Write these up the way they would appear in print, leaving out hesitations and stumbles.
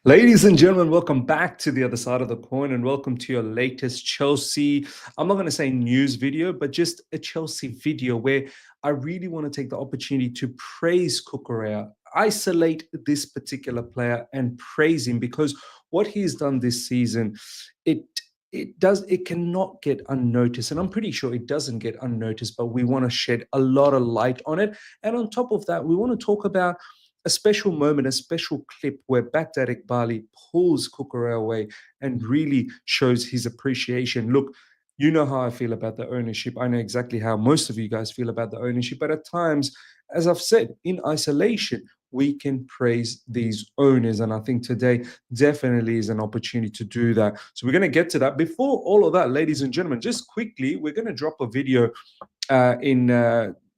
Ladies and gentlemen, welcome back to the other side of the coin and welcome to your latest Chelsea, I'm not going to say news video, but just a Chelsea video where I really want to take the opportunity to praise Cucurella, isolate this particular player and praise him because what he's done this season, it cannot get unnoticed, and I'm pretty sure it doesn't get unnoticed, but we want to shed a lot of light on it. And on top of that, we want to talk about a special moment, a special clip where Behdad Eghbali pulls Cucurella away and really shows his appreciation. Look, you know how I feel about the ownership. I know exactly how most of you guys feel about the ownership, but at times, as I've said, in isolation, we can praise these owners. And I think today definitely is an opportunity to do that. So we're going to get to that. Before all of that, ladies and gentlemen, just quickly, we're going to drop a video in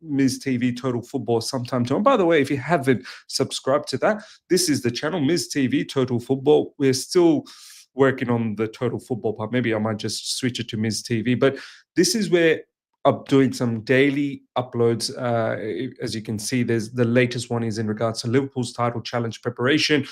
Ms. TV Total Football sometime tomorrow. By the way, if you haven't subscribed to that, this is the channel, Ms. TV Total Football. We're still working on the Total Football part. Maybe I might just switch it to Ms. TV. But this is where I'm doing some daily uploads. As you can see, there's the latest one is in regards to Liverpool's title challenge preparation.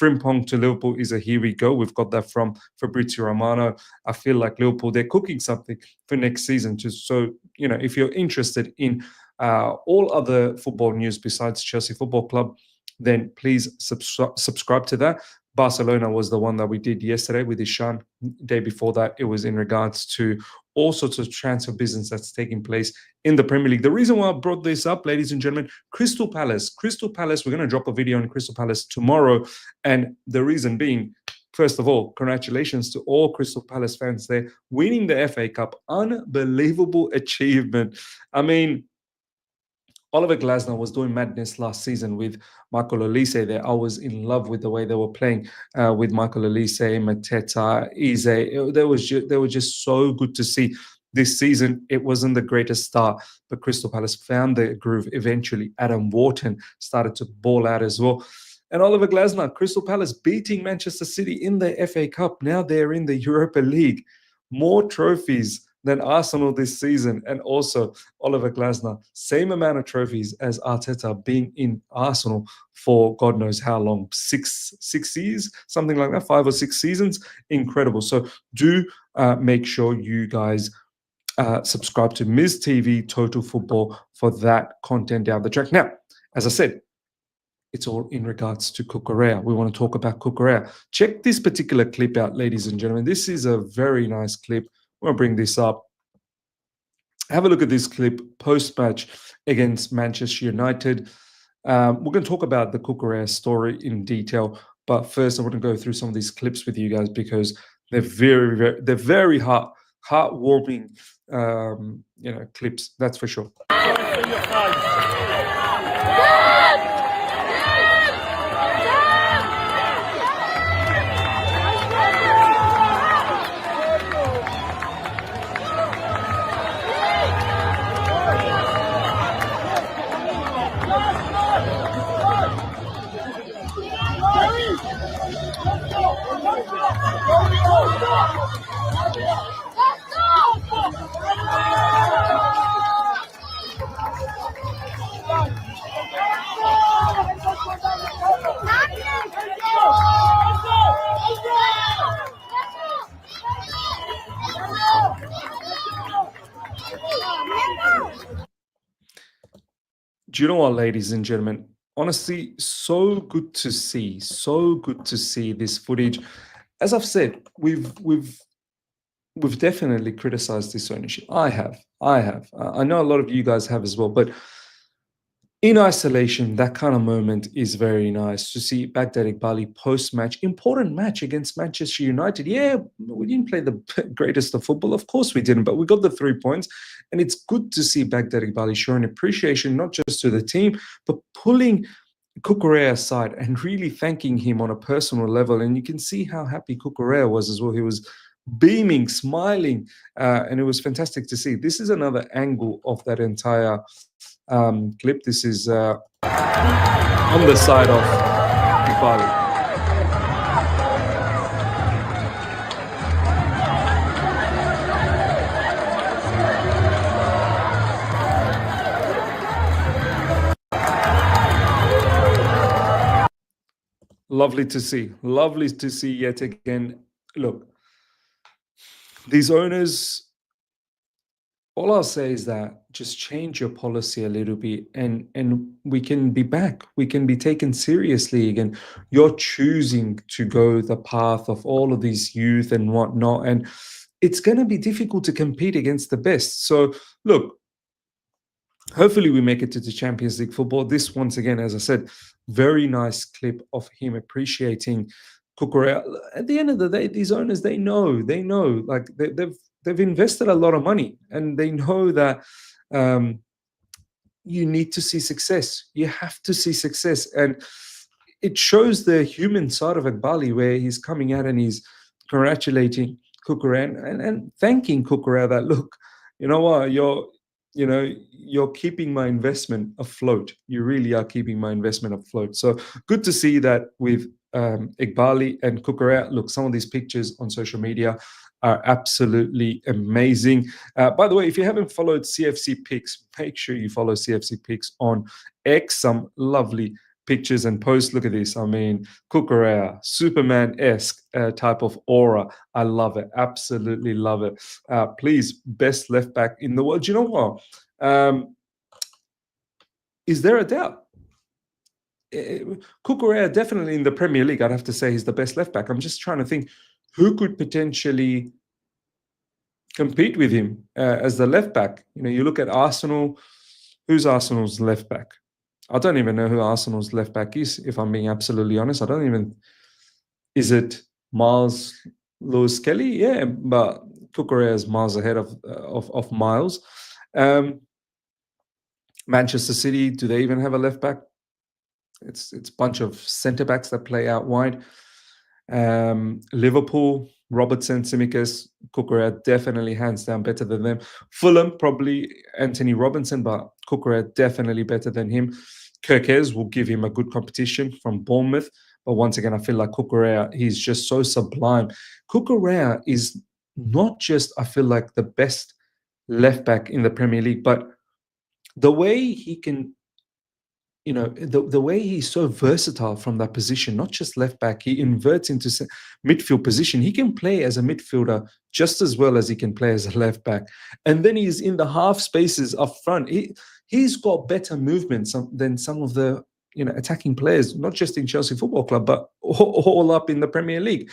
Frimpong to Liverpool is a here we go. We've got that from Fabrizio Romano. I feel like Liverpool, they're cooking something for next season. So, you know, if you're interested in all other football news besides Chelsea Football Club, then please subscribe to that. Barcelona was the one that we did yesterday with Ishan. Day before that, it was in regards to all sorts of transfer business that's taking place in the Premier League. The reason why I brought this up, ladies and gentlemen, Crystal Palace, we're going to drop a video on Crystal Palace tomorrow. And the reason being, first of all, congratulations to all Crystal Palace fans there winning the FA Cup. Unbelievable achievement. I mean, Oliver Glasner was doing madness last season with Michael Olise there. I was in love with the way they were playing with Michael Olise, Mateta, Eze. They were just so good to see. This season, it wasn't the greatest start, but Crystal Palace found their groove eventually. Adam Wharton started to ball out as well. And Oliver Glasner, Crystal Palace beating Manchester City in the FA Cup. Now they're in the Europa League. More trophies than Arsenal this season. And also Oliver Glasner, same amount of trophies as Arteta, being in Arsenal for God knows how long, six years, something like that, 5 or 6 seasons. Incredible. So do make sure you guys subscribe to Ms. TV Total Football for that content down the track. Now, as I said, it's all in regards to Cucurella. We want to talk about Cucurella. Check this particular clip out, ladies and gentlemen. This is a very nice clip. I'm going to bring this up. Have a look at this clip post-match against Manchester United. We're going to talk about the Cucurella story in detail, but first I want to go through some of these clips with you guys because they're very heartwarming, clips. That's for sure. Do you know what, ladies and gentlemen? Honestly, so good to see this footage. As I've said, we've definitely criticized this ownership. I have. I know a lot of you guys have as well, but in isolation, that kind of moment is very nice to see Behdad Eghbali post-match, important match against Manchester United. Yeah, we didn't play the greatest of football. Of course we didn't, but we got the 3 points. And it's good to see Behdad Eghbali showing appreciation, not just to the team, but pulling Cucurella aside and really thanking him on a personal level. And you can see how happy Cucurella was as well. He was beaming, smiling, and it was fantastic to see. This is another angle of that entire clip. This is on the side of Eghbali. Lovely to see. Lovely to see yet again. Look, these owners, all I'll say is that just change your policy a little bit, and we can be back. We can be taken seriously again. You're choosing to go the path of all of these youth and whatnot, and it's going to be difficult to compete against the best. So look, hopefully we make it to the Champions League football. This, once again, as I said, very nice clip of him appreciating Cucurella. At the end of the day, these owners, they know, like they've invested a lot of money, and they know that um, you need to see success. You have to see success. And it shows the human side of Eghbali, where he's coming out and he's congratulating Cucurella and thanking Cucurella that, look, you know what, you're keeping my investment afloat. You really are keeping my investment afloat. So good to see that with Eghbali and Cucurella. Look, some of these pictures on social media are absolutely amazing. By the way, if you haven't followed CFC Pics, make sure you follow CFC Pics on X. Some lovely pictures and posts. Look at this. I mean, Cucurella, Superman-esque type of aura. I love it. Absolutely love it. Please, best left back in the world. Do you know what? Is there a doubt? Cucurella definitely in the Premier League, I'd have to say he's the best left back. I'm just trying to think who could potentially compete with him as the left back. You know, you look at Arsenal. Who's Arsenal's left back? I don't even know who Arsenal's left back is, if I'm being absolutely honest. I don't even. Is it Miles Lewis Kelly? Yeah, but Cucurella is miles ahead of Miles. Manchester City, do they even have a left back? It's a bunch of centre backs that play out wide. Liverpool, Robertson, Tsimikas, Cucurella, definitely hands down better than them. Fulham, probably Anthony Robinson, but Cucurella definitely better than him. Kirkes will give him a good competition from Bournemouth. But once again, I feel like Cucurella, he's just so sublime. Cucurella is not just, I feel like, the best left back in the Premier League, but the way he can, the way he's so versatile from that position, not just left back, he inverts into midfield position. He can play as a midfielder just as well as he can play as a left back. And then he's in the half spaces up front. He's got better movement than some of the attacking players, not just in Chelsea Football Club, but all up in the Premier League.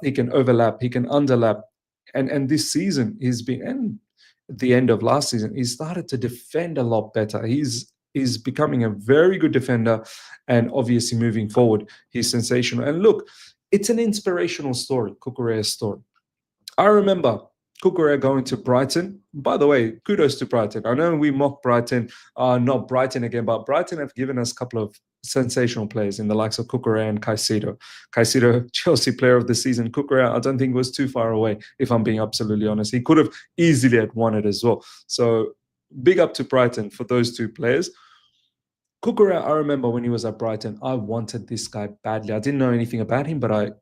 He can overlap, he can underlap. And this season he's been, and at the end of last season, he started to defend a lot better. He's becoming a very good defender, and obviously moving forward, he's sensational. And look, it's an inspirational story, Cucurella's story. I remember Cucurella going to Brighton. By the way, kudos to Brighton. I know we mock Brighton, not Brighton again, but Brighton have given us a couple of sensational players in the likes of Cucurella and Caicedo. Caicedo, Chelsea Player of the Season. Cucurella, I don't think was too far away, if I'm being absolutely honest. He could have easily had won it as well. So big up to Brighton for those two players. Cucurella, I remember when he was at Brighton, I wanted this guy badly. I didn't know anything about him, but I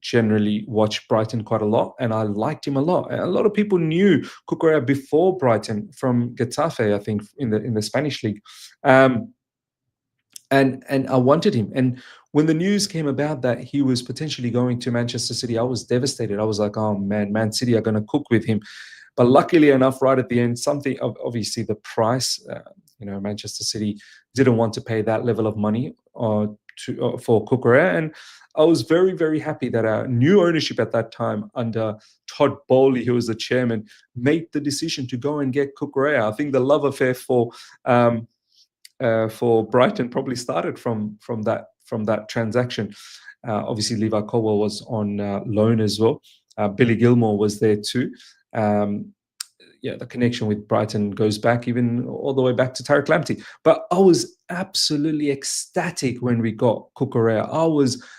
generally watched Brighton quite a lot, and I liked him a lot. And a lot of people knew Cucurella before Brighton from Getafe, I think, in the Spanish league, and I wanted him. And when the news came about that he was potentially going to Manchester City, I was devastated. I was like, oh man, Man City are going to cook with him. But luckily enough, right at the end, something obviously the price. Manchester City didn't want to pay that level of money for Cucurella, and I was very, very happy that our new ownership at that time, under Todd Bowley, who was the chairman, made the decision to go and get Cucurella. I think the love affair for Brighton probably started from that transaction. Obviously, Levi Colwill was on loan as well. Billy Gilmore was there too. The connection with Brighton goes back even all the way back to Tariq Lamptey. But I was absolutely ecstatic when we got Cucurella.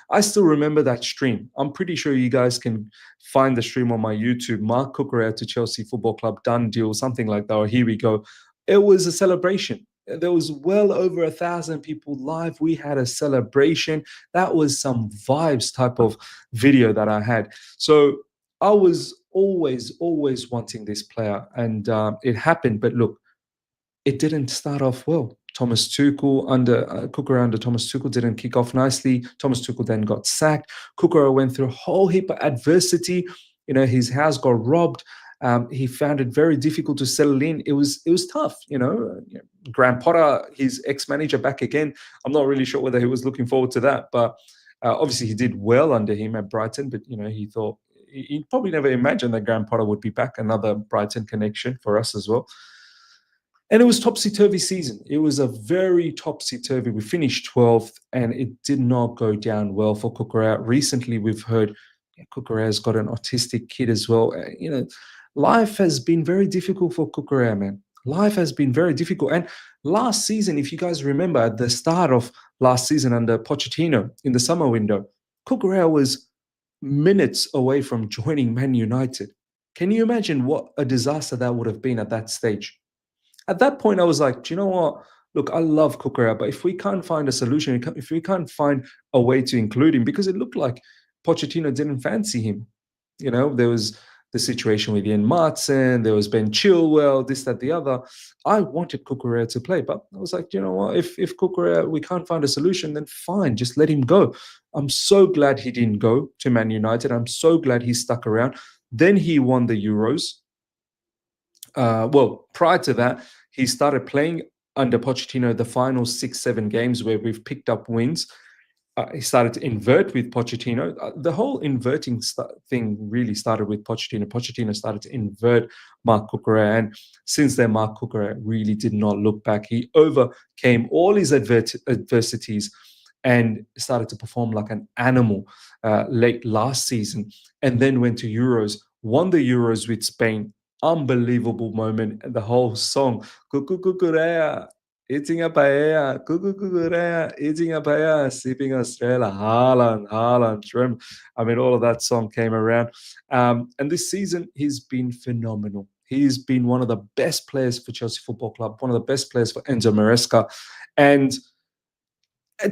I still remember that stream. I'm pretty sure you guys can find the stream on my YouTube. Marc Cucurella to Chelsea Football Club, done deal, something like that. Or here we go. It was a celebration. There was well over 1,000 people live. We had a celebration. That was some vibes type of video that I had. So I was always wanting this player, and it happened. But look, it didn't start off well. Thomas Tuchel under Cucurella under Thomas Tuchel didn't kick off nicely. Thomas Tuchel then got sacked. Cucurella went through a whole heap of adversity. His house got robbed. He found it very difficult to settle in. It was tough. Graham Potter, his ex-manager, back again. I'm not really sure whether he was looking forward to that, but obviously he did well under him at Brighton. But he thought he probably never imagined that Graham Potter would be back. Another Brighton connection for us as well. And it was topsy-turvy season. It was a very topsy-turvy. We finished 12th, and it did not go down well for Cucurella. Recently, we've heard Cucurella's got an autistic kid as well. Life has been very difficult for Cucurella, man. Life has been very difficult. And last season, if you guys remember, at the start of last season under Pochettino in the summer window, Cucurella was minutes away from joining Man United. Can you imagine what a disaster that would have been at that stage? At that point, I was like, do you know what? Look, I love Cucurella, but if we can't find a solution, if we can't find a way to include him, because it looked like Pochettino didn't fancy him. There was the situation with Ian Martin, there was Ben Chilwell, this, that, the other. I wanted Cucurella to play, but I was like, you know what? If Cucurella, we can't find a solution, then fine, just let him go. I'm so glad he didn't go to Man United. I'm so glad he stuck around. Then he won the Euros. Prior to that, he started playing under Pochettino the final 6-7 games where we've picked up wins. He started to invert with Pochettino. The whole inverting thing really started with Pochettino. Pochettino started to invert Marc Cucurella, and since then, Marc Cucurella really did not look back. He overcame all his adversities and started to perform like an animal late last season, and then went to Euros, won the Euros with Spain. Unbelievable moment. The whole song, Cucurella, eating a paella, Cucurella, eating a paella, sipping a Estrella, Haaland, Trem. I mean, all of that song came around. And this season, he's been phenomenal. He's been one of the best players for Chelsea Football Club, one of the best players for Enzo Maresca, and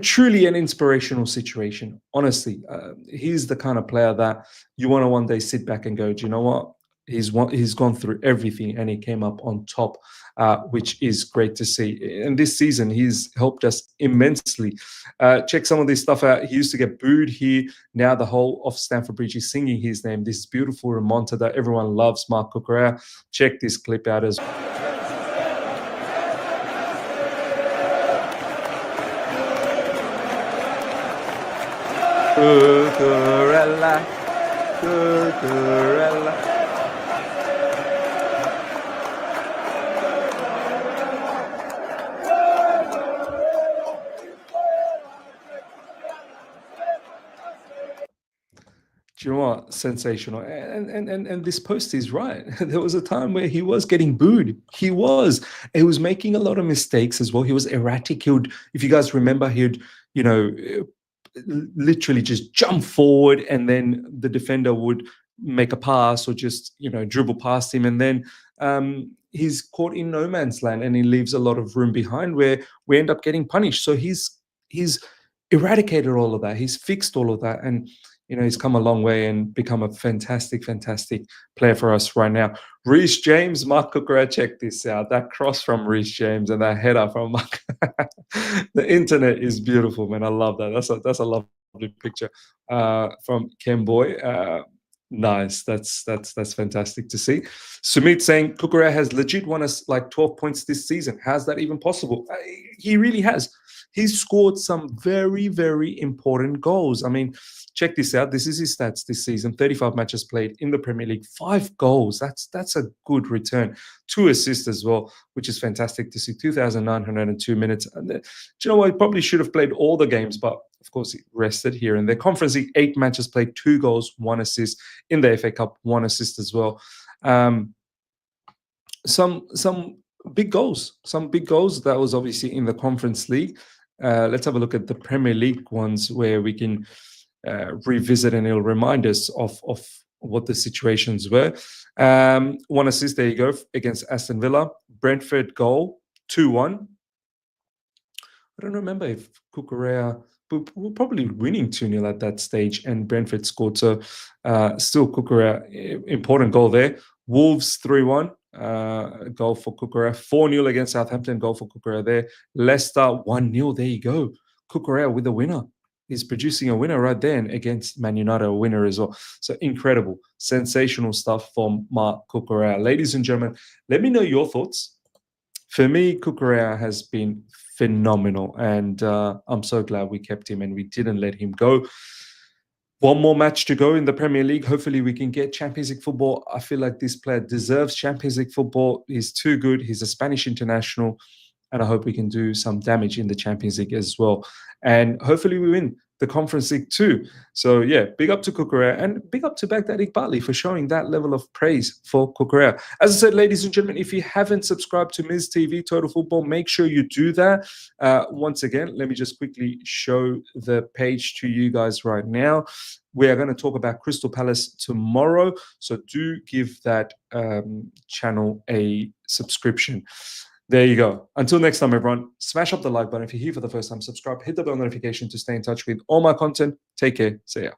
truly an inspirational situation. Honestly, he's the kind of player that you want to one day sit back and go, do you know what? He's gone through everything and he came up on top, which is great to see. And this season, he's helped us immensely. Check some of this stuff out. He used to get booed here. Now the whole of Stamford Bridge is singing his name. This beautiful remontada. Everyone loves Marc Cucurella. Check this clip out as well. Cucurella, Cucurella. Do you know what? Sensational. And this post is right. There was a time where he was getting booed. He was making a lot of mistakes as well. He was erratic. If you guys remember, he'd, literally just jump forward and then the defender would make a pass or just, dribble past him. And then he's caught in no man's land and he leaves a lot of room behind where we end up getting punished. So he's eradicated all of that. He's fixed all of that. And he's come a long way and become a fantastic, fantastic player for us right now. Reece James, Marc Cucurella, check this out. That cross from Reece James and that header from Marc. The internet is beautiful, man. I love that. That's a lovely picture from Ken Boy. Nice. That's fantastic to see. Sumit saying Cucurella has legit won us like 12 points this season. How's that even possible? He really has. He's scored some very, very important goals. I mean, check this out. This is his stats this season. 35 matches played in the Premier League, 5 goals. That's a good return. 2 assists as well, which is fantastic to see. 2,902 minutes. And do you know what? He probably should have played all the games, but of course he rested here and there. Conference League, 8 matches played, 2 goals, 1 assist. In the FA Cup, 1 assist as well. Some big goals. Some big goals. That was obviously in the Conference League. Let's have a look at the Premier League ones where we can revisit and it'll remind us of what the situations were. 1 assist, there you go, against Aston Villa. Brentford goal, 2-1. I don't remember if Cucurella, we were probably winning 2-0 at that stage and Brentford scored. So still Cucurella, important goal there. Wolves 3-1 goal for Cucurella. 4-0 against Southampton, goal for Cucurella there. Leicester 1-0. There you go. Cucurella with a winner. He's producing a winner right there, and against Man United, a winner as well. So incredible, sensational stuff from Marc Cucurella. Ladies and gentlemen, let me know your thoughts. For me, Cucurella has been phenomenal, and I'm so glad we kept him and we didn't let him go. One more match to go in the Premier League. Hopefully we can get Champions League football. I feel like this player deserves Champions League football. He's too good. He's a Spanish international, and I hope we can do some damage in the Champions League as well. And hopefully we win the Conference League too. So yeah, big up to Cucurella, and big up to Behdad Eghbali for showing that level of praise for Cucurella. As I said, ladies and gentlemen, if you haven't subscribed to Ms. TV Total Football, make sure you do that. Once again, let me just quickly show the page to you guys right now. We are going to talk about Crystal Palace tomorrow, so do give that channel a subscription. There you go. Until next time, everyone, smash up the like button. If you're here for the first time, subscribe, hit the bell notification to stay in touch with all my content. Take care. See ya.